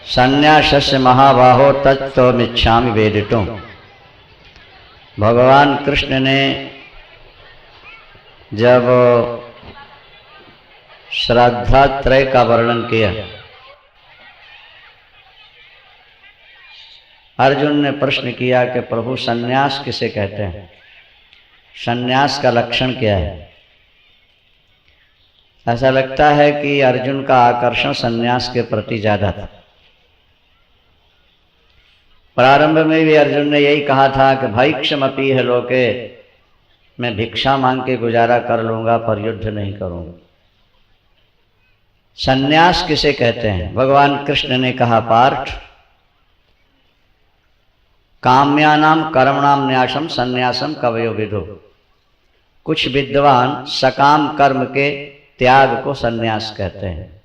संन्यासस्य महाबाहो तत्त्वमिच्छामि वेदितुम्। भगवान कृष्ण ने जब श्रद्धा त्रय का वर्णन किया, अर्जुन ने प्रश्न किया कि प्रभु संन्यास किसे कहते हैं, संन्यास का लक्षण क्या है। ऐसा लगता है कि अर्जुन का आकर्षण संन्यास के प्रति ज्यादा था। प्रारंभ में भी अर्जुन ने यही कहा था कि भैक्षमपि है लोके, मैं भिक्षा मांग के गुजारा कर लूंगा पर युद्ध नहीं करूंगा। संन्यास किसे कहते हैं? भगवान कृष्ण ने कहा, पार्थ, काम्यानाम कर्मणाम न्यासम संन्यासम कवयो विदु। कुछ विद्वान सकाम कर्म के त्याग को संन्यास कहते हैं।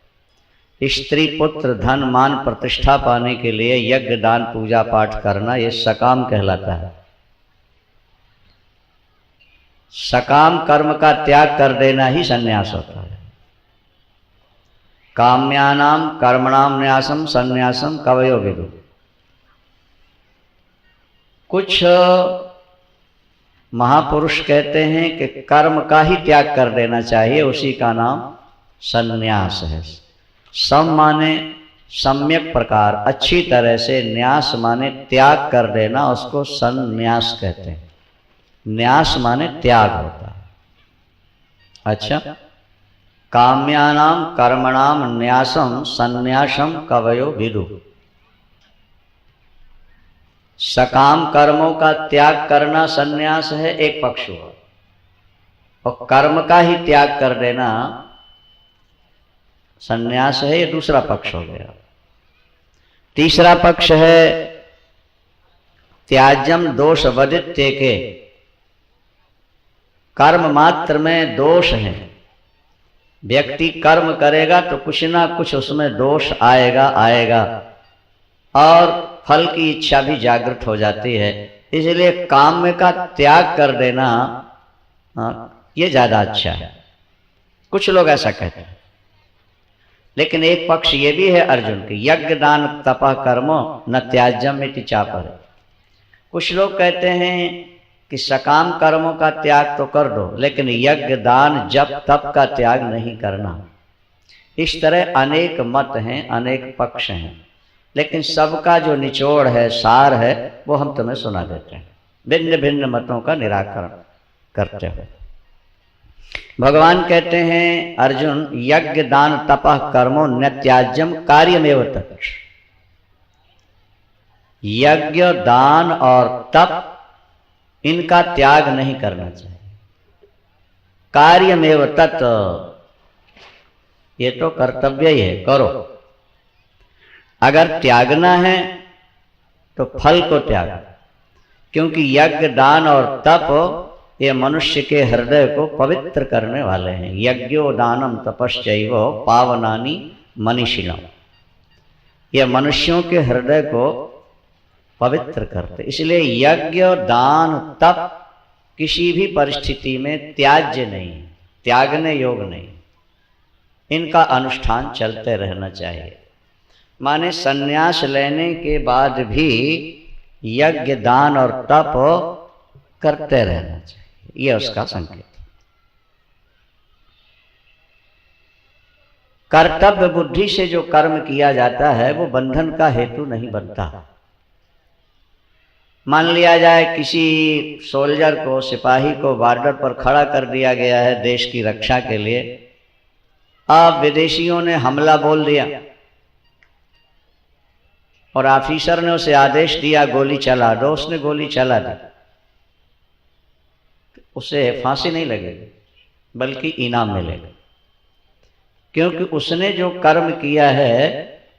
स्त्री पुत्र धन मान प्रतिष्ठा पाने के लिए यज्ञ दान पूजा पाठ करना, ये सकाम कहलाता है। सकाम कर्म का त्याग कर देना ही संन्यास होता है। काम्यानाम कर्मणाम न्यासम संन्यासम कवयो विदु। कुछ महापुरुष कहते हैं कि कर्म का ही त्याग कर देना चाहिए, उसी का नाम संन्यास है। सम माने सम्यक प्रकार, अच्छी तरह से, न्यास माने त्याग कर देना, उसको संन्यास कहते हैं। न्यास माने त्याग होता है। अच्छा, काम्यानाम कर्मणाम न्यासम संन्यासम कवयो विदु। सकाम कर्मों का त्याग करना संन्यास है, एक पक्ष हुआ, और कर्म का ही त्याग कर देना संन्यास है, ये दूसरा पक्ष हो गया। तीसरा पक्ष है त्याज्यम दोष वदित्य के, कर्म मात्र में दोष है। व्यक्ति कर्म करेगा तो कुछ ना कुछ उसमें दोष आएगा और फल की इच्छा भी जागृत हो जाती है। इसलिए काम्य का त्याग कर देना ये ज्यादा अच्छा है। कुछ लोग ऐसा कहते हैं। लेकिन एक पक्ष ये भी है अर्जुन के, यज्ञ दान तपः कर्मो न त्याज्यम इति चापः। कुछ लोग कहते हैं कि सकाम कर्मों का त्याग तो कर दो, लेकिन यज्ञ दान जप तप का त्याग नहीं करना। इस तरह अनेक मत हैं, अनेक पक्ष हैं, लेकिन सबका जो निचोड़ है, सार है, वो हम तुम्हें सुना देते हैं। भिन्न भिन्न मतों का निराकरण करते हुए भगवान कहते हैं, अर्जुन, यज्ञ दान तपः कर्मो न त्याज्यम कार्यमेव तत्। यज्ञ दान और तप, इनका त्याग नहीं करना चाहिए। कार्यमेव तत्, ये तो कर्तव्य ही है, करो। अगर त्यागना है तो फल को त्याग, क्योंकि यज्ञ दान और तप ये मनुष्य के हृदय को पवित्र करने वाले हैं। यज्ञो दानम तपश्चैव पावनानि मनीषिणम्। ये मनुष्यों के हृदय को पवित्र करते, इसलिए यज्ञ दान तप किसी भी परिस्थिति में त्याज्य नहीं, त्यागने योग नहीं। इनका अनुष्ठान चलते रहना चाहिए। माने संन्यास लेने के बाद भी यज्ञ दान और तप करते रहना चाहिए, ये उसका संकेत। कर्तव्य बुद्धि से जो कर्म किया जाता है वो बंधन का हेतु नहीं बनता। मान लिया जाए किसी सोल्जर को, सिपाही को बॉर्डर पर खड़ा कर दिया गया है देश की रक्षा के लिए। अब विदेशियों ने हमला बोल दिया और ऑफिसर ने उसे आदेश दिया गोली चला दो, उसने गोली चला दी, उसे फांसी नहीं लगेगी बल्कि इनाम मिलेगा, क्योंकि उसने जो कर्म किया है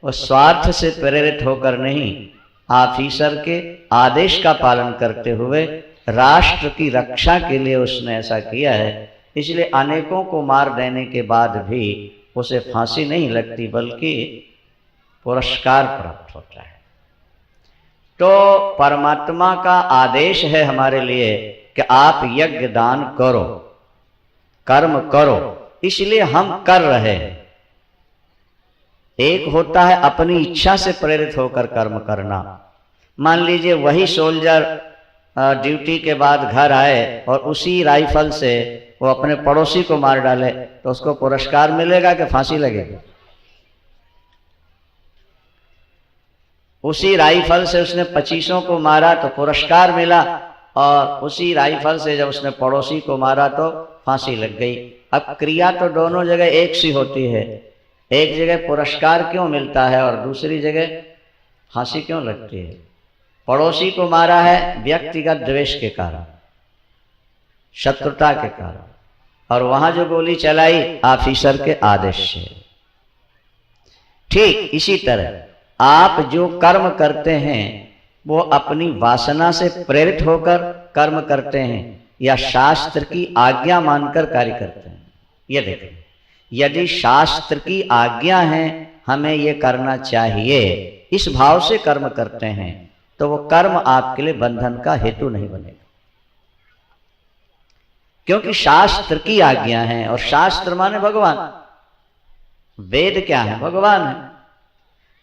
वो स्वार्थ से प्रेरित होकर नहीं, ऑफिसर के आदेश का पालन करते हुए राष्ट्र की रक्षा के लिए उसने ऐसा किया है। इसलिए अनेकों को मार देने के बाद भी उसे फांसी नहीं लगती बल्कि पुरस्कार प्राप्त होता है। तो परमात्मा का आदेश है हमारे लिए कि आप यज्ञ दान करो, कर्म करो, इसलिए हम कर रहे हैं। एक होता है अपनी इच्छा से प्रेरित होकर कर्म करना। मान लीजिए वही सोल्जर ड्यूटी के बाद घर आए और उसी राइफल से वो अपने पड़ोसी को मार डाले, तो उसको पुरस्कार मिलेगा कि फांसी लगेगी? उसी राइफल से उसने 25 को मारा तो पुरस्कार मिला, और उसी राइफल से जब उसने पड़ोसी को मारा तो फांसी लग गई। अब क्रिया तो दोनों जगह एक सी होती है, एक जगह पुरस्कार क्यों मिलता है और दूसरी जगह फांसी क्यों लगती है? पड़ोसी को मारा है व्यक्तिगत द्वेष के कारण, शत्रुता के कारण, और वहां जो गोली चलाई ऑफिसर के आदेश से। ठीक इसी तरह आप जो कर्म करते हैं वो अपनी वासना से प्रेरित होकर कर्म करते हैं या शास्त्र की आज्ञा मानकर कार्य करते हैं। ये देखें, यदि शास्त्र की आज्ञा है हमें ये करना चाहिए, इस भाव से कर्म करते हैं, तो वो कर्म आपके लिए बंधन का हेतु नहीं बनेगा, क्योंकि शास्त्र की आज्ञा है। और शास्त्र माने भगवान, वेद क्या है? भगवान है।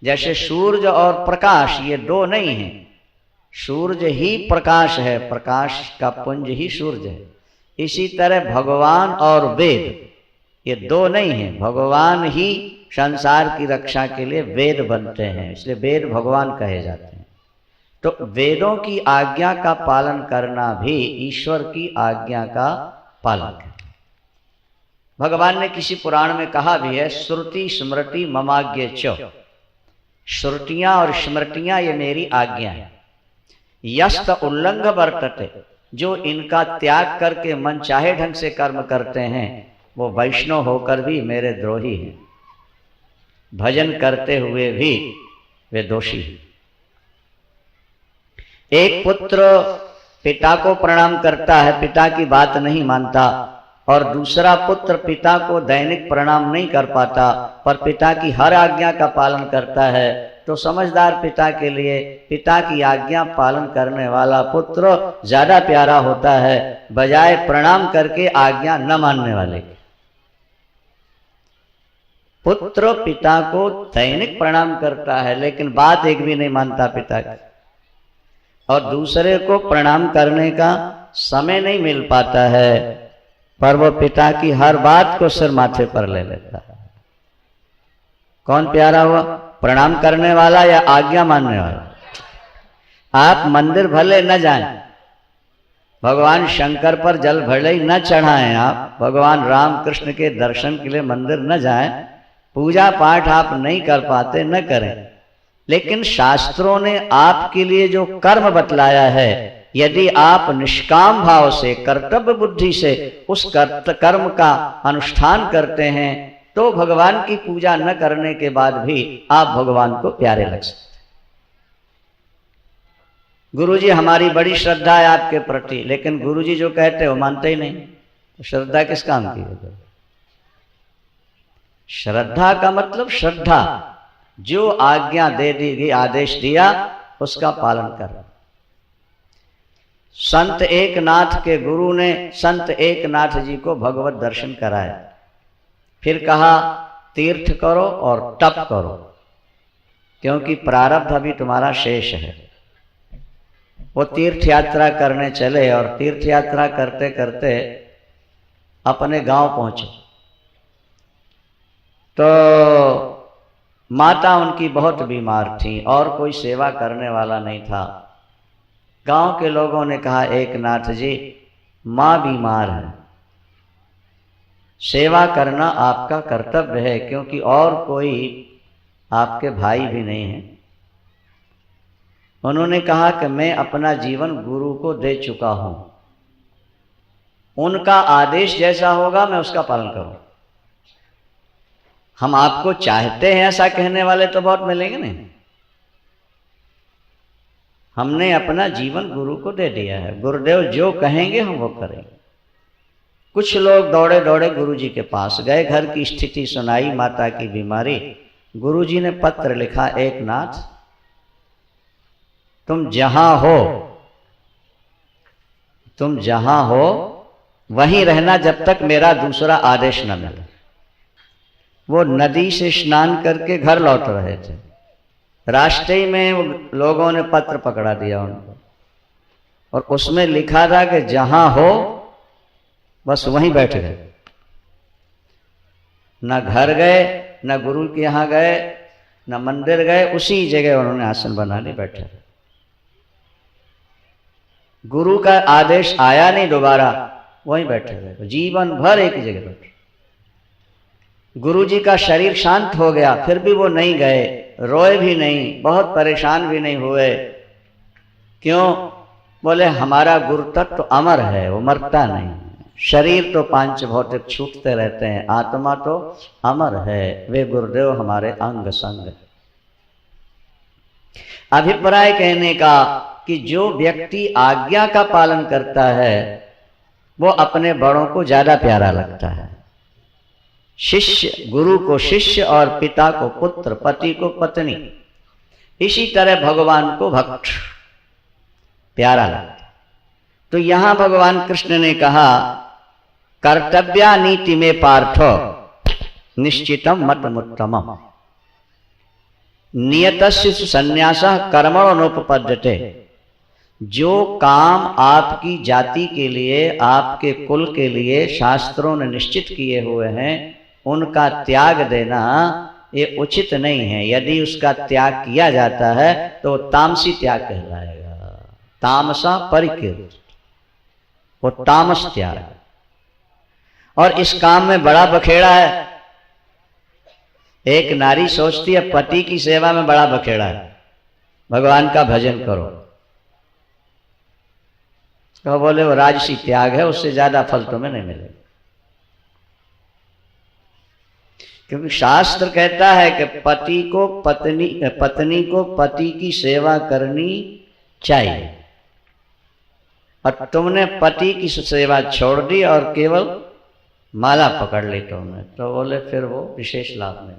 जैसे सूर्य और प्रकाश ये दो नहीं है, सूर्य ही प्रकाश है, प्रकाश का पुंज ही सूर्य है। इसी तरह भगवान और वेद ये दो नहीं है, भगवान ही संसार की रक्षा के लिए वेद बनते हैं, इसलिए वेद भगवान कहे जाते हैं। तो वेदों की आज्ञा का पालन करना भी ईश्वर की आज्ञा का पालन है। भगवान ने किसी पुराण में कहा भी है, श्रुति स्मृति ममाज्ञे च, श्रुतियां और स्मृतियां ये मेरी आज्ञा है। यस्त उल्लंघ वर्तते, जो इनका त्याग करके मन चाहे ढंग से कर्म करते हैं वो वैष्णव होकर भी मेरे द्रोही हैं, भजन करते हुए भी वे दोषी हैं। एक पुत्र पिता को प्रणाम करता है, पिता की बात नहीं मानता, और दूसरा पुत्र पिता को दैनिक प्रणाम नहीं कर पाता पर पिता की हर आज्ञा का पालन करता है, तो समझदार पिता के लिए पिता की आज्ञा पालन करने वाला पुत्र ज्यादा प्यारा होता है, बजाय प्रणाम करके आज्ञा न मानने वाले के। पुत्र पिता को दैनिक प्रणाम करता है लेकिन बात एक भी नहीं मानता पिता की, और दूसरे को प्रणाम करने का समय नहीं मिल पाता है पर वो पिता की हर बात को सिर माथे पर ले लेता है। कौन प्यारा हुआ, प्रणाम करने वाला या आज्ञा मानने वाला? आप मंदिर भले न जाएं, भगवान शंकर पर जल भले ही न चढ़ाएं, आप भगवान राम कृष्ण के दर्शन के लिए मंदिर न जाएं, पूजा पाठ आप नहीं कर पाते न करें, लेकिन शास्त्रों ने आपके लिए जो कर्म बतलाया है, यदि आप निष्काम भाव से कर्तव्य बुद्धि से उस कर्म का अनुष्ठान करते हैं तो भगवान की पूजा न करने के बाद भी आप भगवान को प्यारे लग सकते। गुरुजी हमारी बड़ी श्रद्धा है आपके प्रति, लेकिन गुरुजी जो कहते हो मानते ही नहीं, तो श्रद्धा किस काम की है? श्रद्धा का मतलब श्रद्धा, जो आज्ञा दे दी गई, आदेश दिया उसका पालन करना। संत एकनाथ के गुरु ने संत एकनाथ जी को भगवत दर्शन कराया, फिर कहा तीर्थ करो और तप करो, क्योंकि प्रारब्ध अभी तुम्हारा शेष है। वो तीर्थ यात्रा करने चले और तीर्थ यात्रा करते करते अपने गांव पहुंचे तो माता उनकी बहुत बीमार थी और कोई सेवा करने वाला नहीं था। गांव के लोगों ने कहा, एकनाथ जी माँ बीमार है, सेवा करना आपका कर्तव्य है, क्योंकि और कोई आपके भाई भी नहीं है। उन्होंने कहा कि मैं अपना जीवन गुरु को दे चुका हूं, उनका आदेश जैसा होगा मैं उसका पालन करूं। हम आपको चाहते हैं ऐसा कहने वाले तो बहुत मिलेंगे नहीं। हमने अपना जीवन गुरु को दे दिया है, गुरुदेव जो कहेंगे हम वो करेंगे। कुछ लोग दौड़े दौड़े गुरुजी के पास गए, घर की स्थिति सुनाई, माता की बीमारी। गुरुजी ने पत्र लिखा, एकनाथ तुम जहां हो वहीं रहना जब तक मेरा दूसरा आदेश न मिले। वो नदी से स्नान करके घर लौट रहे थे। रास्ते में वो लोगों ने पत्र पकड़ा दिया उनको, और उसमें लिखा था कि जहां हो बस वहीं बैठ गए, न घर गए, न गुरु के यहाँ गए, न मंदिर गए, उसी जगह उन्होंने आसन बना ली, बैठे। गुरु का आदेश आया नहीं दोबारा, वहीं बैठे गए, जीवन भर एक ही जगह बैठे। गुरु जी का शरीर शांत हो गया, फिर भी वो नहीं गए, रोए भी नहीं, बहुत परेशान भी नहीं हुए। क्यों? बोले हमारा गुरु तत्व तो अमर है, वो मरता नहीं। शरीर तो पांच भौतिक छूटते रहते हैं, आत्मा तो अमर है, वे गुरुदेव हमारे अंग संग। अभिप्राय कहने का कि जो व्यक्ति आज्ञा का पालन करता है वो अपने बड़ों को ज्यादा प्यारा लगता है। शिष्य गुरु को शिष्य और पिता को पुत्र, पति को पत्नी, इसी तरह भगवान को भक्त प्यारा लगता। तो यहां भगवान कृष्ण ने कहा कर्तव्या नीति में पार्थो निश्चितम मतमुत्तमम् नियतस्य संन्यासः कर्मणोपपद्यते। जो काम आपकी जाति के लिए, आपके कुल के लिए शास्त्रों ने निश्चित किए हुए हैं, उनका त्याग देना ये उचित नहीं है। यदि उसका त्याग किया जाता है तो तामसी त्याग कहलाएगा, तामसा परिकीर्त, वो तामस त्याग है। और इस काम में बड़ा बखेड़ा है। एक नारी सोचती है पति की सेवा में बड़ा बखेड़ा है, भगवान का भजन करो, तो बोले वो राजसी त्याग है, उससे ज्यादा फल तुम्हें नहीं मिलेगा। क्योंकि शास्त्र कहता है कि पति को पत्नी को पति की सेवा करनी चाहिए, और तुमने पति की सेवा छोड़ दी और केवल माला पकड़ ली तुमने, तो बोले फिर वो विशेष लाभ नहीं।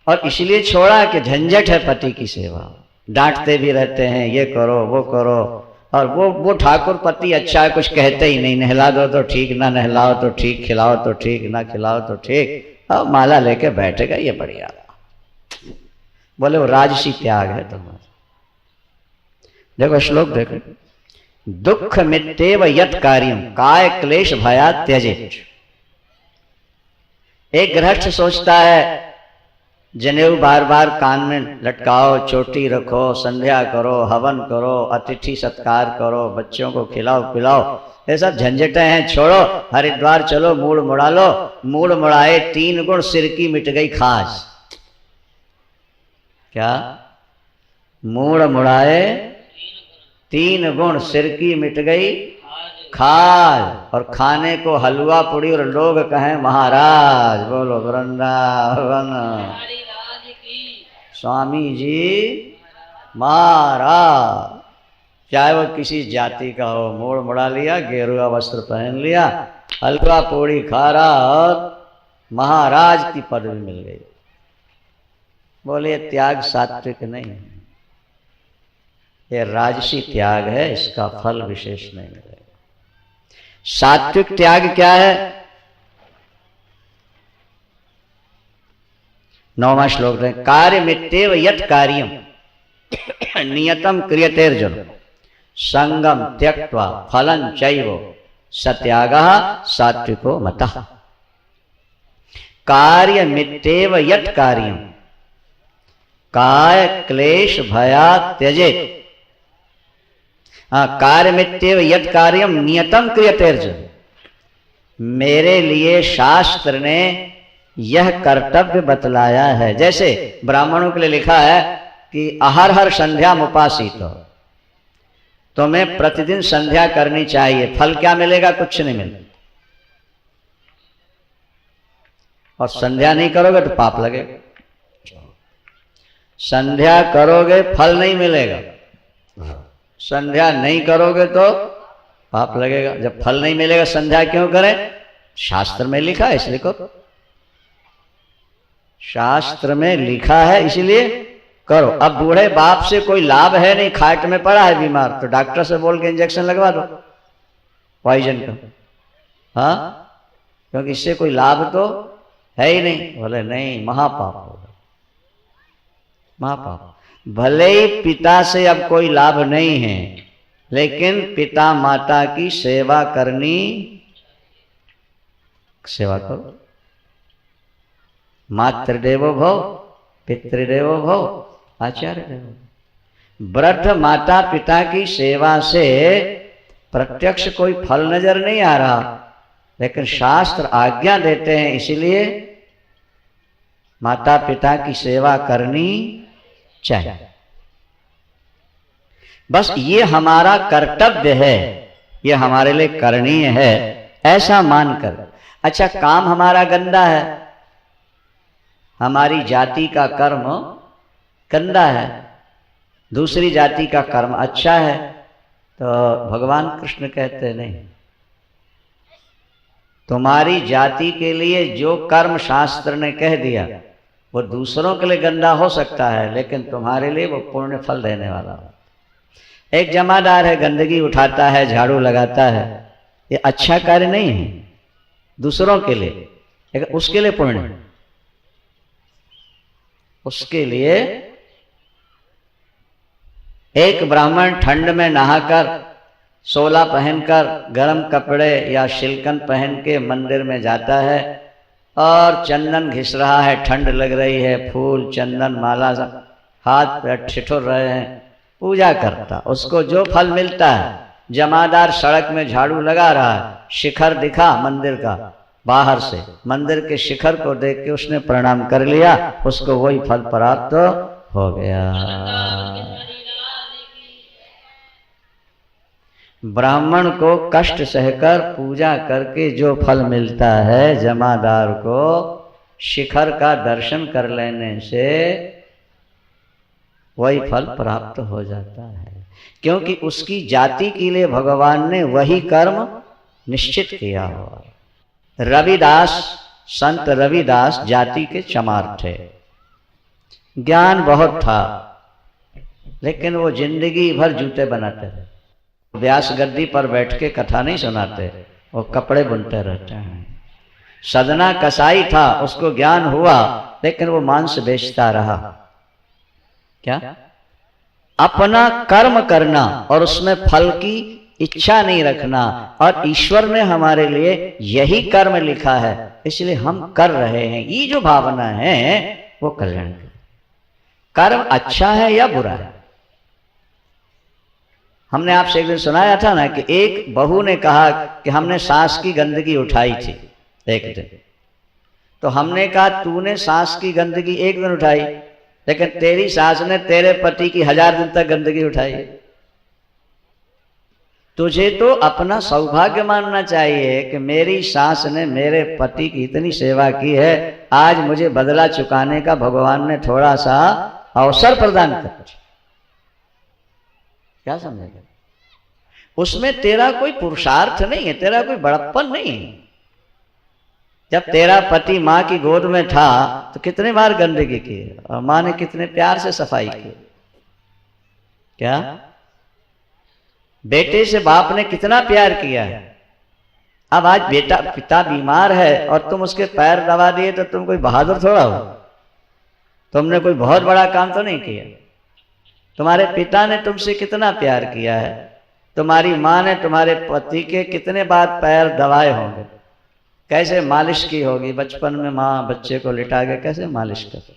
और इसलिए छोड़ा कि झंझट है पति की सेवा, डांटते भी रहते हैं, ये करो वो करो, और वो ठाकुर पति अच्छा है, कुछ कहते ही नहीं, नहला दो तो ठीक, ना नहलाओ तो ठीक, खिलाओ तो ठीक, ना खिलाओ तो ठीक, अब माला लेके बैठेगा, ये बढ़िया। बोले वो राजसी त्याग है तुम्हारा। देखो श्लोक देखो, दुख मित्येव यत् कार्यम काय क्लेश भयात् त्यजेत्। एक गृहस्थ सोचता है जनेऊ बार बार कान में लटकाओ, चोटी रखो, संध्या करो, हवन करो, अतिथि सत्कार करो, बच्चों को खिलाओ पिलाओ, ये सब झंझटें हैं, छोड़ो, हरिद्वार चलो, मूड मुड़ा लो। मूड मुड़ाए 3 गुण, सिर की मिट गई खाज। क्या? मूड मुड़ाए 3 गुण, सिर की मिट गई खाज, और खाने को हलवा पूड़ी और लोग कहें महाराज। बोलो वृंदावन स्वामी जी महाराज। चाहे वो किसी जाति का हो, मोड़ मुड़ा लिया, गेरुआ वस्त्र पहन लिया, हलवा पूड़ी खा रहा और महाराज की पदवी मिल गई। बोले त्याग सात्विक नहीं, ये राजसी त्याग है, इसका फल विशेष नहीं मिलेगा। सात्विक त्याग क्या है? 9वां श्लोक है, कार्य मित्येव यत् कार्यम नियतम क्रियतेर्जुन संगम त्यक्त्वा फलं चैव सत्यागः सात्विको मतः। कार्य मित्येव यत् कार्यम, काय क्लेश भयात् त्यजेत्। कार्य मित्येव यत् कार्यम नियतम क्रियतेर्जुन। मेरे लिए शास्त्र ने यह कर्तव्य बतलाया है। जैसे ब्राह्मणों के लिए लिखा है कि हर हर संध्या उपासित हो, तुम्हें प्रतिदिन संध्या करनी चाहिए। फल क्या मिलेगा? कुछ नहीं मिलेगा। और संध्या नहीं करोगे तो पाप लगेगा। संध्या करोगे फल नहीं मिलेगा, संध्या नहीं करोगे तो पाप लगेगा। जब फल नहीं मिलेगा संध्या क्यों करें? शास्त्र में लिखा है इसलिए करो। शास्त्र में लिखा है इसलिए करो। अब बूढ़े बाप से कोई लाभ है नहीं, खाट में पड़ा है बीमार, तो डॉक्टर से बोल के इंजेक्शन लगवा दो पॉइजन का। हाँ, क्योंकि इससे कोई लाभ तो है ही नहीं। बोले नहीं, महापाप होगा, महापाप। भले ही पिता से अब कोई लाभ नहीं है, लेकिन पिता माता की सेवा करनी, सेवा करो। मातृदेवो भव, पितृदेवो भव, आचार्य देवो। वृद्ध माता पिता की सेवा से प्रत्यक्ष कोई फल नजर नहीं आ रहा, लेकिन शास्त्र आज्ञा देते हैं, इसलिए माता पिता की सेवा करनी चाहिए। बस ये हमारा कर्तव्य है, ये हमारे लिए करणीय है, ऐसा मानकर। अच्छा, काम हमारा गंदा है, हमारी जाति का कर्म गंदा है, दूसरी जाति का कर्म अच्छा है, तो भगवान कृष्ण कहते नहीं, तुम्हारी जाति के लिए जो कर्म शास्त्र ने कह दिया वो दूसरों के लिए गंदा हो सकता है, लेकिन तुम्हारे लिए वो पुण्य फल देने वाला हो। एक जमादार है, गंदगी उठाता है, झाड़ू लगाता है, ये अच्छा कार्य नहीं है दूसरों के लिए, लेकिन उसके लिए पुण्य, उसके लिए। एक ब्राह्मण ठंड में नहाकर, सोला पहनकर, गर्म कपड़े या शिलकन पहन के मंदिर में जाता है और चंदन घिस रहा है, ठंड लग रही है, फूल चंदन माला सब हाथ पैर ठिठुर रहे हैं, पूजा करता, उसको जो फल मिलता है। जमादार सड़क में झाड़ू लगा रहा है, शिखर दिखा मंदिर का बाहर से, मंदिर के शिखर को देख के उसने प्रणाम कर लिया, उसको वही फल प्राप्त हो गया। ब्राह्मण को कष्ट सहकर पूजा करके जो फल मिलता है, जमादार को शिखर का दर्शन कर लेने से वही फल प्राप्त हो जाता है, क्योंकि उसकी जाति के लिए भगवान ने वही कर्म निश्चित किया हुआ। रविदास, संत रविदास जाति के चमार थे, ज्ञान बहुत था, लेकिन वो जिंदगी भर जूते बनाते थे। व्यास गद्दी पर बैठ के कथा नहीं सुनाते, वो कपड़े बुनते रहते हैं। सदना कसाई था, उसको ज्ञान हुआ, लेकिन वो मांस बेचता रहा। क्या? अपना कर्म करना और उसमें फल की इच्छा नहीं रखना, और ईश्वर ने हमारे लिए यही कर्म लिखा है, इसलिए हम कर रहे हैं, ये जो भावना है वो कल्याण की। कर्म अच्छा है या बुरा है? हमने आपसे एक दिन सुनाया था ना कि एक बहू ने कहा कि हमने सास की गंदगी उठाई थी एक दिन, तो हमने कहा तूने सास की गंदगी एक दिन उठाई, लेकिन तेरी सास ने तेरे पति की 1000 दिन तक गंदगी उठाई। तुझे तो अपना सौभाग्य मानना चाहिए कि मेरी सास ने मेरे पति की इतनी सेवा की है, आज मुझे बदला चुकाने का भगवान ने थोड़ा सा अवसर प्रदान कर। क्या समझेगा? उसमें तेरा कोई पुरुषार्थ नहीं है, तेरा कोई बड़प्पन नहीं है। जब तेरा पति माँ की गोद में था तो कितने बार गंदगी की, और माँ ने कितने प्यार से सफाई की। क्या? बेटे से बाप ने कितना प्यार किया है। अब आज बेटा पिता बीमार है और तुम उसके पैर दबा दिए तो तुम कोई बहादुर थोड़ा हो, तुमने कोई बहुत बड़ा काम तो नहीं किया। तुम्हारे पिता ने तुमसे कितना प्यार किया है, तुम्हारी माँ ने तुम्हारे पति के कितने बार पैर दबाए होंगे, कैसे मालिश की होगी। बचपन में माँ बच्चे को लिटा के कैसे मालिश करती।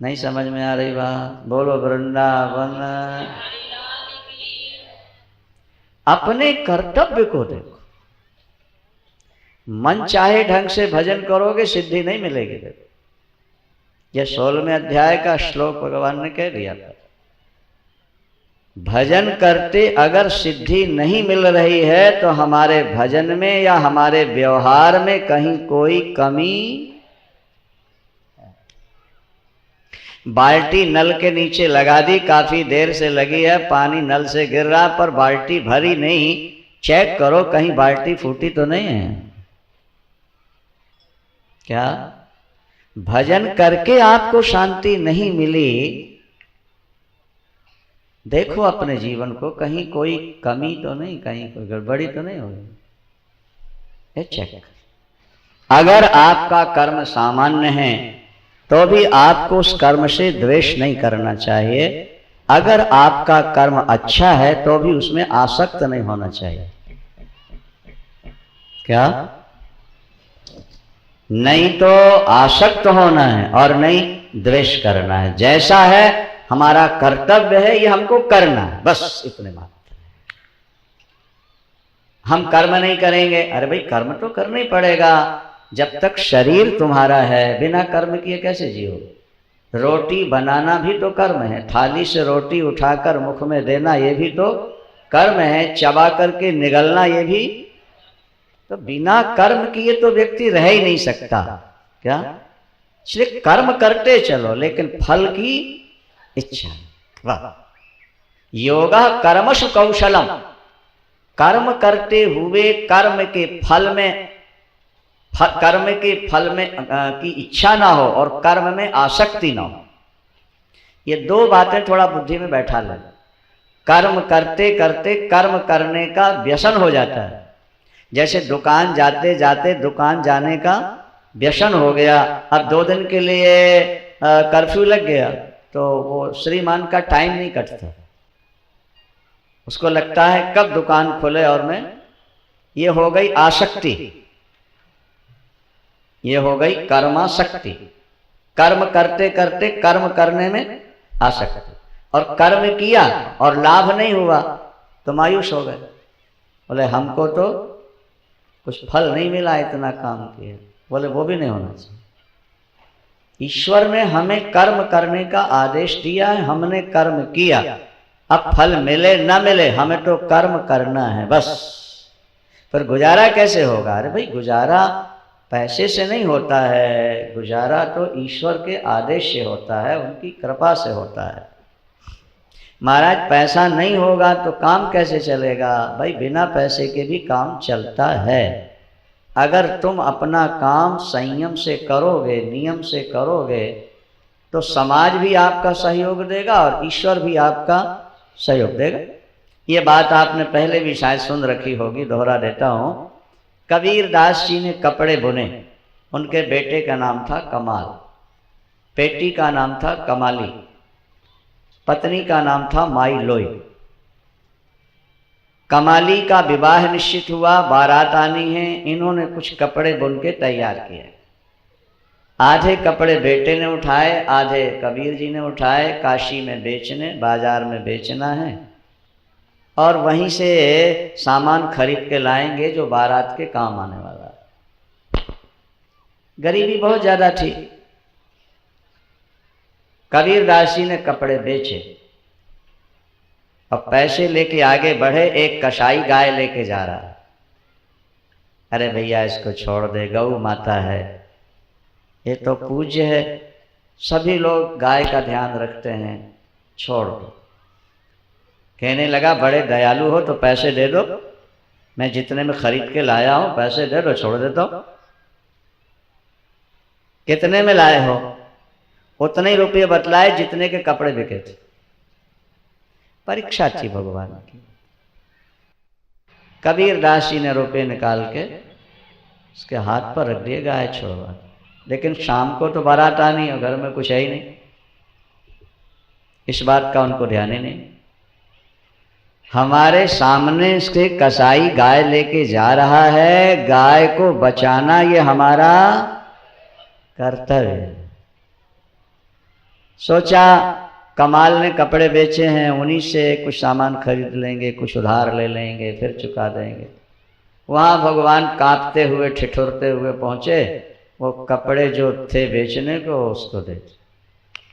नहीं समझ में आ रही बात? बोलो वृंदावन। अपने कर्तव्य को देखो, मन चाहे ढंग से भजन करोगे सिद्धि नहीं मिलेगी। देखो यह 16वें अध्याय का श्लोक भगवान ने कह दिया था, भजन करते अगर सिद्धि नहीं मिल रही है तो हमारे भजन में या हमारे व्यवहार में कहीं कोई कमी। बाल्टी नल के नीचे लगा दी, काफी देर से लगी है, पानी नल से गिर रहा पर बाल्टी भरी नहीं, चेक करो कहीं बाल्टी फूटी तो नहीं है। क्या? भजन करके आपको शांति नहीं मिली, देखो अपने जीवन को, कहीं कोई कमी तो नहीं, कहीं कोई गड़बड़ी तो नहीं होगी। ये चेक। अगर आपका कर्म सामान्य है तो भी आपको उस कर्म से द्वेष नहीं करना चाहिए। अगर आपका कर्म अच्छा है तो भी उसमें आसक्त नहीं होना चाहिए। क्या? नहीं तो आसक्त होना है और नहीं द्वेष करना है। जैसा है हमारा कर्तव्य है, ये हमको करना है, बस इतने मात्र। हम कर्म नहीं करेंगे, अरे भाई कर्म तो करना ही पड़ेगा। जब तक शरीर तुम्हारा है, बिना कर्म किए कैसे जियो? रोटी बनाना भी तो कर्म है, थाली से रोटी उठाकर मुख में देना ये भी तो कर्म है, चबा करके निगलना ये भी। तो बिना कर्म किए तो व्यक्ति रह ही नहीं सकता। क्या? इसलिए कर्म करते चलो, लेकिन फल की इच्छा। वाह! योगा कर्मसु कौशलम। कर्म करते हुए कर्म के फल में की इच्छा ना हो और कर्म में आसक्ति ना हो। ये दो बातें थोड़ा बुद्धि में बैठा लें। कर्म करते करते कर्म करने का व्यसन हो जाता है। जैसे दुकान जाते जाते दुकान जाने का व्यसन हो गया। अब 2 दिन के लिए कर्फ्यू लग गया तो वो श्रीमान का टाइम नहीं कटता। उसको लगता है कब दुकान खुले और मैं, ये हो गई आसक्ति, ये हो गई कर्मासक्ति। कर्म करते करते कर्म करने में आसक्ति, और कर्म किया और लाभ नहीं हुआ तो मायूस हो गए। बोले हमको तो कुछ फल नहीं मिला, इतना काम किया। बोले वो भी नहीं होना चाहिए। ईश्वर ने हमें कर्म करने का आदेश दिया है, हमने कर्म किया, अब फल मिले न मिले हमें तो कर्म करना है बस। पर गुजारा कैसे होगा? अरे भाई गुजारा पैसे से नहीं होता है, गुजारा तो ईश्वर के आदेश से होता है, उनकी कृपा से होता है। महाराज पैसा नहीं होगा तो काम कैसे चलेगा? भाई बिना पैसे के भी काम चलता है। अगर तुम अपना काम संयम से करोगे, नियम से करोगे, तो समाज भी आपका सहयोग देगा और ईश्वर भी आपका सहयोग देगा। ये बात आपने पहले भी शायद सुन रखी होगी, दोहरा देता हूँ। कबीर दास जी ने कपड़े बुने। उनके बेटे का नाम था कमाल, बेटी का नाम था कमाली, पत्नी का नाम था माई लोई। कमाली का विवाह निश्चित हुआ, बारात आनी है, इन्होंने कुछ कपड़े बुन के तैयार किए। आधे कपड़े बेटे ने उठाए, आधे कबीर जी ने उठाए, काशी में बेचने, बाजार में बेचना है और वहीं से सामान खरीद के लाएंगे जो बारात के काम आने वाला है। गरीबी बहुत ज्यादा थी। कबीर दास जी ने कपड़े बेचे, अब पैसे लेके आगे बढ़े। एक कसाई गाय लेके जा रहा है। अरे भैया इसको छोड़ दे, गौ माता है, ये तो पूज्य है, सभी लोग गाय का ध्यान रखते हैं, छोड़ दो। कहने लगा बड़े दयालु हो तो पैसे दे दो, मैं जितने में खरीद के लाया हूं पैसे दे दो, छोड़ देता हूं। कितने में लाए हो? उतने ही रुपये बतलाए जितने के कपड़े बिके थे। परीक्षा थी भगवान की। कबीर दास जी ने रुपये निकाल के उसके हाथ पर रख दिए, गाय छोड़वा। लेकिन शाम को तो बारात आनी है, घर में कुछ है ही नहीं, इस बात का उनको ध्यान ही नहीं। हमारे सामने से कसाई गाय लेके जा रहा है, गाय को बचाना ये हमारा कर्तव्य है। सोचा कमाल ने कपड़े बेचे हैं, उन्हीं से कुछ सामान खरीद लेंगे, कुछ उधार ले लेंगे, फिर चुका देंगे। वहाँ भगवान कांपते हुए ठिठुरते हुए पहुँचे। वो कपड़े जो थे बेचने को उसको दे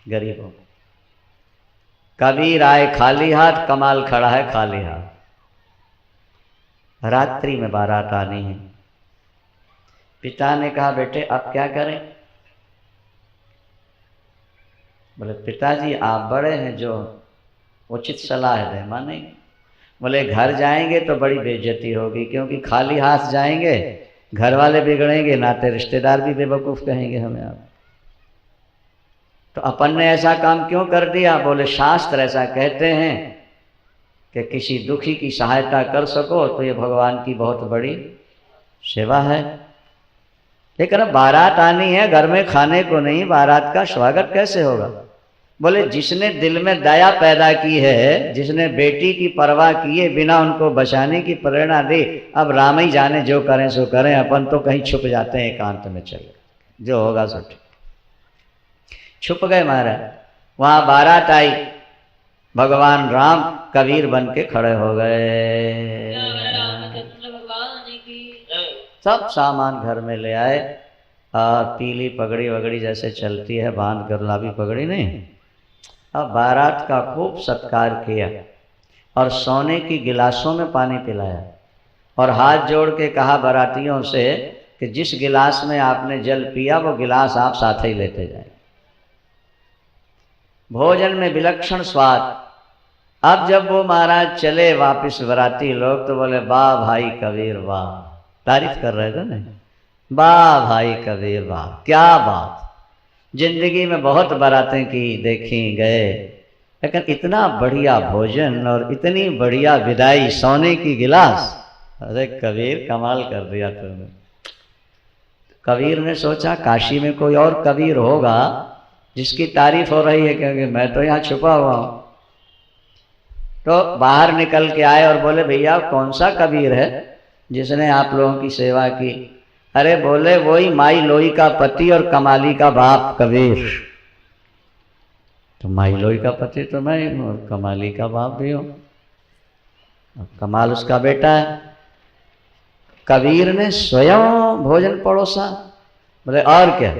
गरीबों को। कबीर आए खाली हाथ, कमाल खड़ा है खाली हाथ। रात्रि में बारात आनी है। पिता ने कहा बेटे अब क्या करें? बोले पिताजी आप बड़े हैं, जो उचित सलाह दें मानेंगे। बोले घर जाएंगे तो बड़ी बेइज्जती होगी, क्योंकि खाली हाथ जाएंगे, घर वाले बिगड़ेंगे, नाते रिश्तेदार भी बेवकूफ़ कहेंगे हमें आप। तो अपन ने ऐसा काम क्यों कर दिया? बोले शास्त्र ऐसा कहते हैं कि किसी दुखी की सहायता कर सको तो ये भगवान की बहुत बड़ी सेवा है। लेकिन अब बारात आनी है, घर में खाने को नहीं, बारात का स्वागत कैसे होगा? बोले जिसने दिल में दया पैदा की है, जिसने बेटी की परवाह की है, बिना उनको बचाने की प्रेरणा दी, अब राम ही जाने जो करें सो करें, अपन तो कहीं छुप जाते हैं एकांत में चले, जो होगा सो ठीक। छुप गए महाराज। वहां बारात आई, भगवान राम कबीर बन के खड़े हो गए। सब सामान घर में ले आए और पीली पगड़ी वगड़ी जैसे चलती है बांध कर, गुलाबी पगड़ी नहीं। अब बारात का खूब सत्कार किया और सोने की गिलासों में पानी पिलाया और हाथ जोड़ के कहा बारातियों से कि जिस गिलास में आपने जल पिया वो गिलास आप साथ ही लेते जाए। भोजन में विलक्षण स्वाद। अब जब वो महाराज चले वापिस बाराती लोग तो बोले वाह भाई कबीर वाह, तारीफ कर रहे थे ना, वाह भाई कबीर वाह, क्या बात। जिंदगी में बहुत बारातें की, देखी गए, लेकिन इतना बढ़िया भोजन और इतनी बढ़िया विदाई, सोने की गिलास, अरे कबीर कमाल कर दिया तुमने। कबीर ने सोचा काशी में कोई और कबीर होगा जिसकी तारीफ हो रही है, क्योंकि मैं तो यहाँ छुपा हुआ हूँ। तो बाहर निकल के आए और बोले भैया कौन सा कबीर है जिसने आप लोगों की सेवा की? अरे बोले वही माई लोई का पति और कमाली का बाप कबीर। तो माई लोई का पति तो मैं हूँ और कमाली का बाप भी हूँ, कमाल उसका बेटा है। कबीर ने स्वयं भोजन परोसा। बोले और क्या?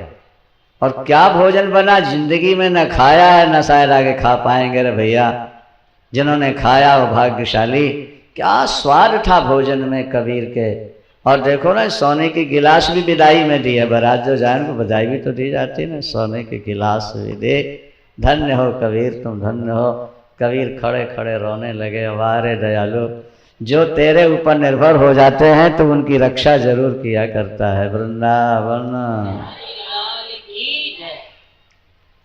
और क्या भोजन बना? जिंदगी में न खाया है न शायद आगे खा पाएंगे रे भैया। जिन्होंने खाया वो भाग्यशाली। क्या स्वाद था भोजन में कबीर के। और देखो ना सोने की गिलास भी विदाई में दी है, बारात जो जाए उनको बधाई भी तो दी जाती है ना, सोने के गिलास भी दे। धन्य हो कबीर, तुम धन्य हो। कबीर खड़े खड़े रोने लगे, वारे दयालु, जो तेरे ऊपर निर्भर हो जाते हैं तो उनकी रक्षा जरूर किया करता है। वृंदावन।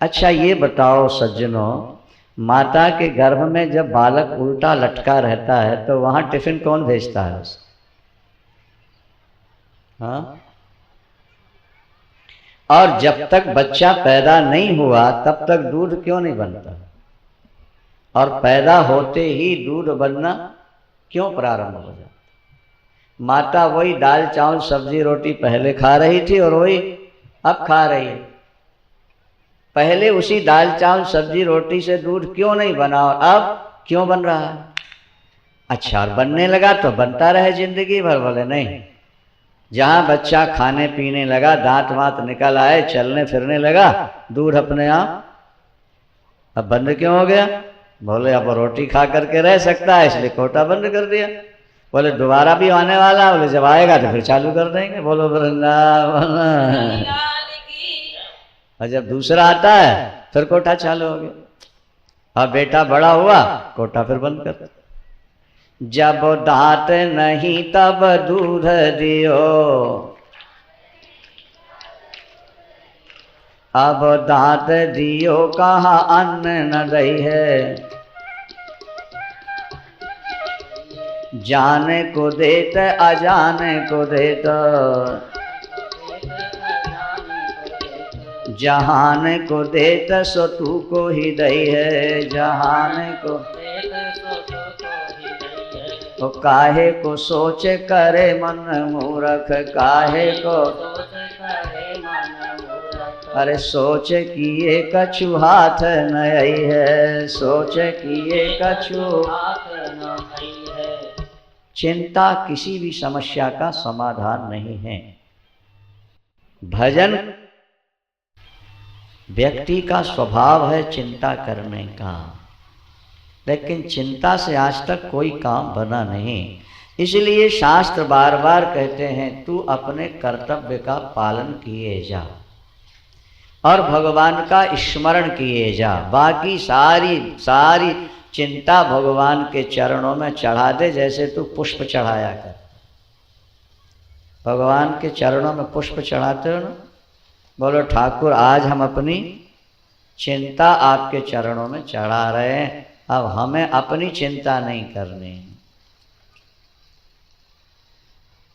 अच्छा ये बताओ सज्जनों, माता के गर्भ में जब बालक उल्टा लटका रहता है तो वहां टिफिन कौन भेजता है उसे? हाँ? और जब तक बच्चा पैदा नहीं हुआ तब तक दूध क्यों नहीं बनता? और पैदा होते ही दूध बनना क्यों प्रारंभ हो जाता? माता वही दाल चावल सब्जी रोटी पहले खा रही थी और वही अब खा रही है। पहले उसी दाल चावल सब्जी रोटी से दूध क्यों नहीं बना और अब क्यों बन रहा है? अच्छा, और बनने लगा तो बनता रहे जिंदगी भर? बोले नहीं, जहां बच्चा खाने पीने लगा, दांत वांत निकल आए, चलने फिरने लगा, दूध अपने आप अब बंद क्यों हो गया? बोले अब रोटी खा करके रह सकता है इसलिए कोटा बंद कर दिया। बोले दोबारा भी आने वाला? बोले जब आएगा तो फिर चालू कर देंगे। बोलो वृंदावन। और जब दूसरा आता है फिर कोटा चालू हो गया। अब बेटा बड़ा हुआ, कोटा फिर बंद कर। जब दांत नहीं तब दूध दियो, अब दांत दियो कहाँ अन्न न दई है। जाने को देत अजाने को देत, जहान को देत सो तू को ही दई है। जहान को तो काहे को सोच करे मन मूर्ख, काहे को अरे सोच किए कछु हाथ न आई है। सोच किए कछु हाथ न आई है। चिंता किसी भी समस्या का समाधान नहीं है। भजन व्यक्ति का स्वभाव है चिंता करने का, लेकिन चिंता से आज तक कोई काम बना नहीं। इसलिए शास्त्र बार बार कहते हैं तू अपने कर्तव्य का पालन किए जा और भगवान का स्मरण किए जा। बाकी सारी चिंता भगवान के चरणों में चढ़ा दे, जैसे तू पुष्प चढ़ाया कर। भगवान के चरणों में पुष्प चढ़ाते हो ना, बोलो ठाकुर आज हम अपनी चिंता आपके चरणों में चढ़ा रहे हैं, अब हमें अपनी चिंता नहीं करनी।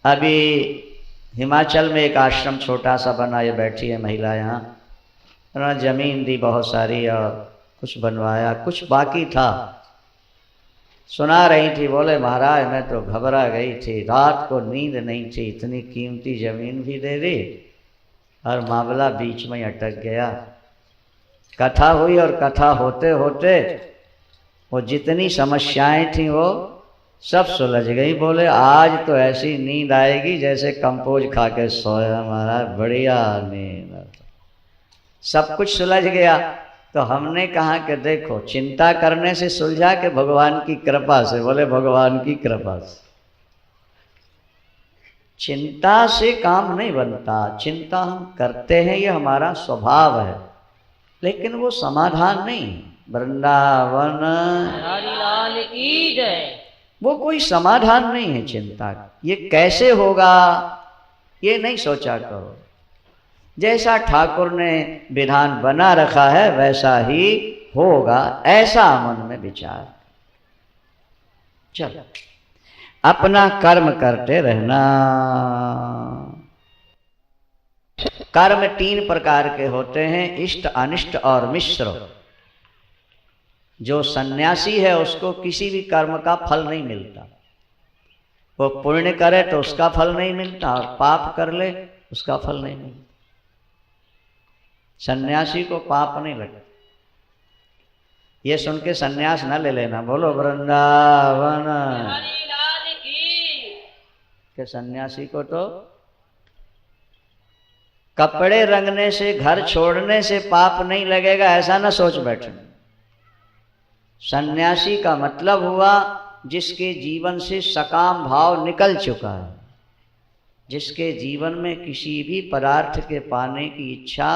अभी हिमाचल में एक आश्रम छोटा सा बना, ये बैठी है महिला यहाँ, उन्होंने जमीन दी बहुत सारी और कुछ बनवाया, कुछ बाकी था। सुना रही थी, बोले महाराज मैं तो घबरा गई थी, रात को नींद नहीं थी, इतनी कीमती जमीन भी दे दी और मामला बीच में अटक गया। कथा हुई और कथा होते होते वो जितनी समस्याएं थी वो सब सुलझ गई। बोले आज तो ऐसी नींद आएगी जैसे कंपोज खा के सोया महाराज, बढ़िया नींद, सब कुछ सुलझ गया। तो हमने कहा कि देखो चिंता करने से सुलझा के भगवान की कृपा से। बोले भगवान की कृपा से। चिंता से काम नहीं बनता, चिंता हम करते हैं, ये हमारा स्वभाव है, लेकिन वो समाधान नहीं। वृंदावन हरि लाल की जय। वो कोई समाधान नहीं है चिंता। ये कैसे होगा ये नहीं सोचा करो, जैसा ठाकुर ने विधान बना रखा है वैसा ही होगा, ऐसा मन में विचार। चलो अपना कर्म करते रहना। कर्म 3 प्रकार के होते हैं, इष्ट, अनिष्ट और मिश्र। जो सन्यासी है उसको किसी भी कर्म का फल नहीं मिलता। वो पुण्य करे तो उसका फल नहीं मिलता और पाप कर ले उसका फल नहीं मिलता। सन्यासी को पाप नहीं लगता। ये सुन के सन्यास न ले लेना। बोलो वृंदावन के। सन्यासी को तो कपड़े रंगने से, घर छोड़ने से पाप नहीं लगेगा ऐसा ना सोच बैठे। सन्यासी का मतलब हुआ जिसके जीवन से सकाम भाव निकल चुका है, जिसके जीवन में किसी भी पदार्थ के पाने की इच्छा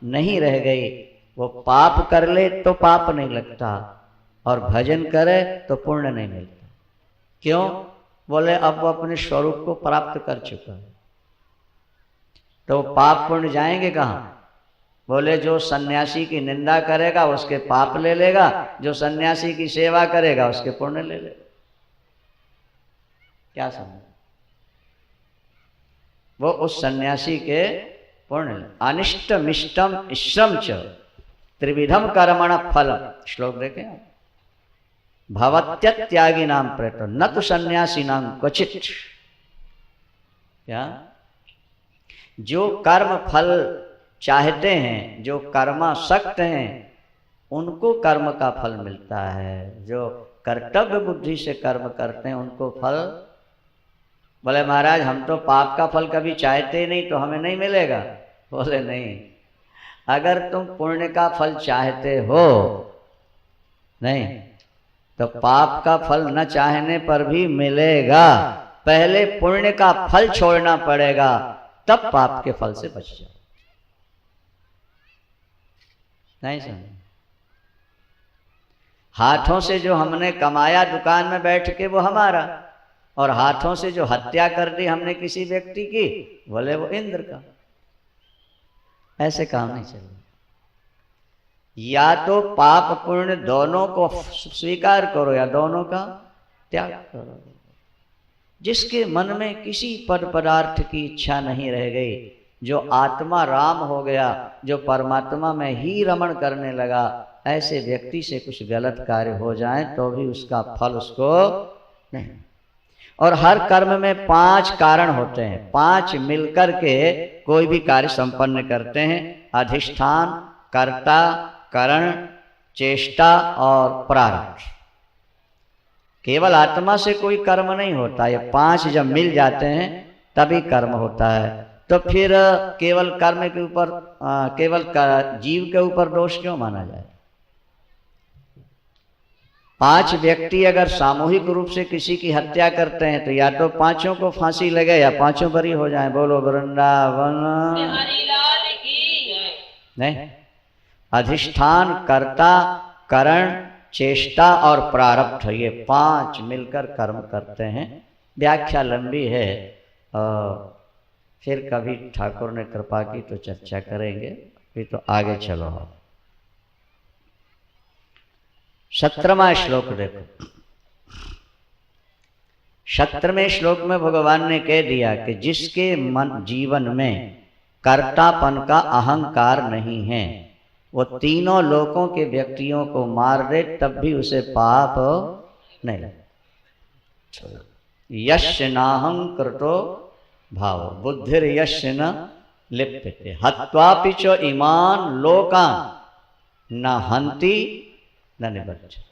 नहीं रह गई। वो पाप कर ले तो पाप नहीं लगता और भजन करे तो पुण्य नहीं मिलता। क्यों? बोले अब वो अपने स्वरूप को प्राप्त कर चुका है, तो पाप पुण्य जाएंगे कहाँ? बोले जो सन्यासी की निंदा करेगा उसके पाप ले लेगा, जो सन्यासी की सेवा करेगा उसके पुण्य ले लेगा। क्या समझ? वो उस सन्यासी के पुण्य। अनिष्ट मिष्टम इष्टम च त्रिविधम कर्मण फलम। श्लोक देखें आप। भवत्यत्यागी नाम प्रयत्न न तो सन्यासी नाम क्वचित। क्या? जो कर्म फल चाहते हैं, जो कर्मासक्त हैं, उनको कर्म का फल मिलता है। जो कर्तव्य बुद्धि से कर्म करते हैं उनको फल। बोले महाराज हम तो पाप का फल कभी चाहते नहीं तो हमें नहीं मिलेगा। बोले नहीं, अगर तुम पुण्य का फल चाहते हो नहीं तो पाप का फल न चाहने पर भी मिलेगा। पहले पुण्य का फल छोड़ना पड़ेगा, तब पाप के फल से बच जाओ। नहीं समझ? हाथों से जो हमने कमाया दुकान में बैठ के वो हमारा, और हाथों से जो हत्या कर दी हमने किसी व्यक्ति की, बोले वो इंद्र का। ऐसे काम नहीं चलेगा। या तो पाप पुण्य दोनों को स्वीकार करो या दोनों का त्याग करो। जिसके मन में किसी पद पदार्थ की इच्छा नहीं रह गई, जो आत्मा राम हो गया, जो परमात्मा में ही रमण करने लगा, ऐसे व्यक्ति से कुछ गलत कार्य हो जाए तो भी उसका फल उसको नहीं। और हर कर्म में 5 कारण होते हैं, 5 मिलकर के कोई भी कार्य संपन्न करते हैं। अधिष्ठान, कर्ता, करण, चेष्टा और प्रारब्ध। केवल आत्मा से कोई कर्म नहीं होता, ये 5 जब मिल जाते हैं तभी कर्म होता है। तो फिर केवल कर्म के ऊपर, केवल जीव के ऊपर दोष क्यों माना जाए? 5 व्यक्ति अगर सामूहिक रूप से किसी की हत्या करते हैं तो या तो 5 को फांसी लगे या 5 बरी हो जाएं। बोलो वृंदावन। नहीं, अधिष्ठान, कर्ता, करण, चेष्टा और प्रारब्ध, ये 5 मिलकर कर्म करते हैं। व्याख्या लंबी है और फिर कभी ठाकुर ने कृपा की तो चर्चा करेंगे। फिर तो आगे चलो। 17वां श्लोक देखो। 17वें श्लोक में भगवान ने कह दिया कि जिसके मन जीवन में कर्तापन का अहंकार नहीं है, वो तीनों लोकों के व्यक्तियों को मार दे तब भी उसे पाप नहीं। यस्य नाहं कृतो भाव बुद्धिर यस्य न लिप्यते हत्वापि च इमान लोकान न हंति न निबध्यते।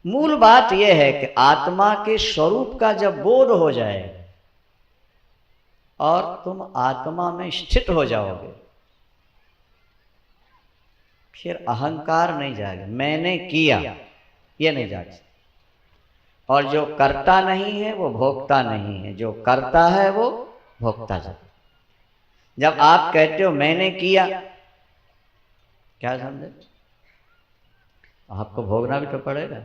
मूल बात यह है कि आत्मा के स्वरूप का जब बोध हो जाए और तुम आत्मा में स्थित हो जाओगे, फिर अहंकार नहीं जाएगा, मैंने किया ये नहीं जाएगा। और जो करता नहीं है वो भोगता नहीं है, जो करता है वो भोगता जाता। जब आप कहते हो मैंने किया, क्या समझे? आपको भोगना भी तो पड़ेगा।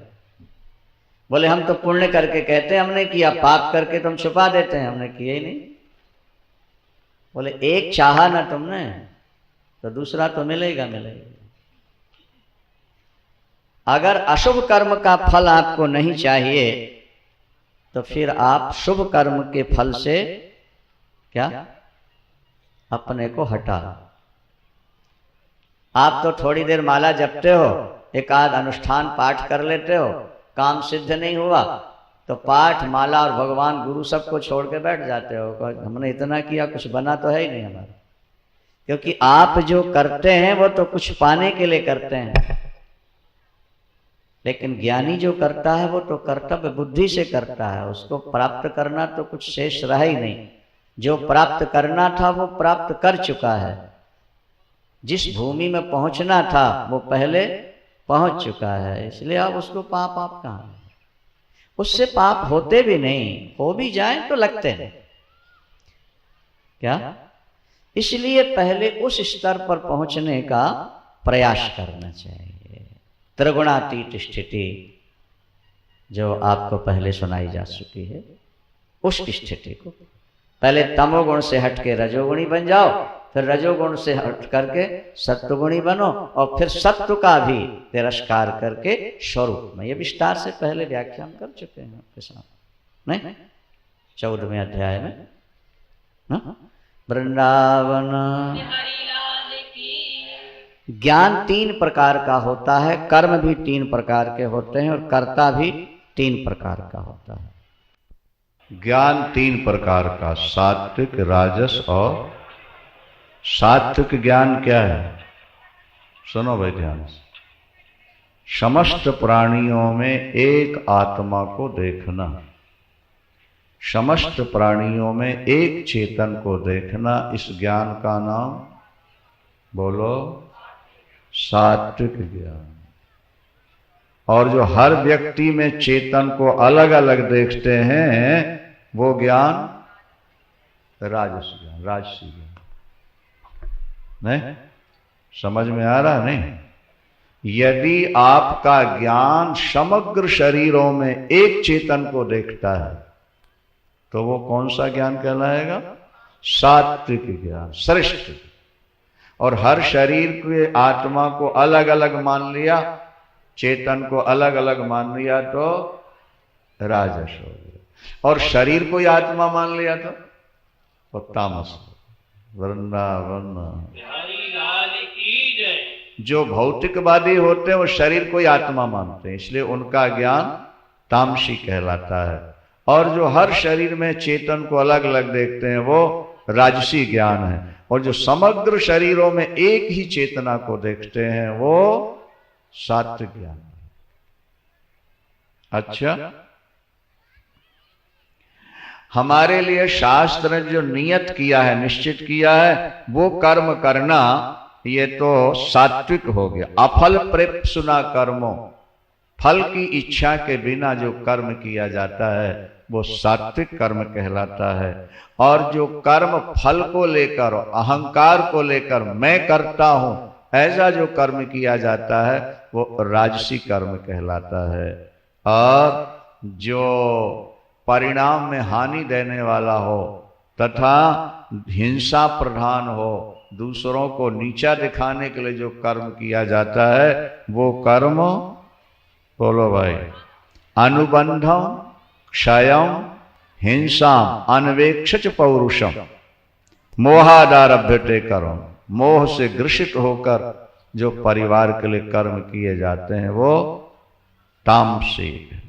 बोले हम तो पुण्य करके कहते हैं हमने किया, पाप करके तुम छुपा देते हैं हमने किया ही नहीं। बोले एक चाहा ना तुमने तो दूसरा तो मिलेगा मिलेगा। अगर अशुभ कर्म का फल आपको नहीं चाहिए तो फिर आप शुभ कर्म के फल से क्या अपने को हटा। आप तो थोड़ी देर माला जपते हो, एक आध अनुष्ठान पाठ कर लेते हो, काम सिद्ध नहीं हुआ तो पाठ माला और भगवान गुरु सबको छोड़ के बैठ जाते हो। हमने इतना किया, कुछ बना तो है ही नहीं हमारा। क्योंकि आप जो करते हैं वो तो कुछ पाने के लिए करते हैं, लेकिन ज्ञानी जो करता है वो तो कर्तव्य बुद्धि से करता है। उसको प्राप्त करना तो कुछ शेष रहा ही नहीं। जो प्राप्त करना था वो प्राप्त कर चुका है। जिस भूमि में पहुंचना था वो पहले पहुंच चुका है। इसलिए अब उसको पाप आप कहाँ, उससे पाप होते भी नहीं, हो भी जाए तो लगते हैं क्या। इसलिए पहले उस स्तर पर पहुंचने का प्रयास करना चाहिए। त्रिगुणातीत स्थिति जो आपको पहले सुनाई जा चुकी है, उस स्थिति को पहले तमोगुण से हट के रजोगुणी बन जाओ, फिर रजोगुण से हट करके सत्वगुणी बनो, और फिर सत्व का भी तिरस्कार करके स्वरूप में। ये विस्तार से पहले व्याख्यान कर चुके हैं आपके साथ, नहीं 14वें अध्याय में ना? वृंदावन ज्ञान 3 प्रकार का होता है, कर्म भी 3 प्रकार के होते हैं और कर्ता भी 3 प्रकार का होता है। ज्ञान 3 प्रकार का, सात्विक, राजस और सात्विक ज्ञान क्या है? सुनो भाई ध्यान से। समस्त प्राणियों में एक आत्मा को देखना, समस्त प्राणियों में एक चेतन को देखना, इस ज्ञान का नाम बोलो सात्विक ज्ञान। और जो हर व्यक्ति में चेतन को अलग अलग देखते हैं वो ज्ञान राजस ज्ञान, राजसी ज्ञान। नहीं समझ में आ रहा? नहीं। यदि आपका ज्ञान समग्र शरीरों में एक चेतन को देखता है तो वो कौन सा ज्ञान कहलाएगा? सात्विक ज्ञान, श्रेष्ठ। और हर शरीर के आत्मा को अलग अलग मान लिया, चेतन को अलग अलग मान लिया तो राजस हो गया। और शरीर को ही आत्मा मान लिया तो तामस। वृंदावन जो भौतिकवादी होते हैं वो शरीर को ही आत्मा मानते हैं, इसलिए उनका ज्ञान तामसी कहलाता है। और जो हर शरीर में चेतन को अलग अलग देखते हैं वो राजसी ज्ञान है। और जो समग्र शरीरों में एक ही चेतना को देखते हैं वो सात्विक ज्ञान। अच्छा, हमारे लिए शास्त्र ने जो नियत किया है, निश्चित किया है, वो कर्म करना, ये तो सात्विक हो गया। अफल प्रेप्सुना कर्मो, फल की इच्छा के बिना जो कर्म किया जाता है वो सात्विक कर्म कहलाता है। और जो कर्म फल को लेकर, अहंकार को लेकर मैं करता हूं, ऐसा जो कर्म किया जाता है वो राजसी कर्म कहलाता है। और जो परिणाम में हानि देने वाला हो तथा हिंसा प्रधान हो, दूसरों को नीचा दिखाने के लिए जो कर्म किया जाता है वो कर्म बोलो भाई अनुबंधम क्षयम हिंसाम अनवेक्षच पौरुषम मोहादारभ्यते कर्म। मोह से ग्रसित होकर जो परिवार के लिए कर्म किए जाते हैं वो तामसिक।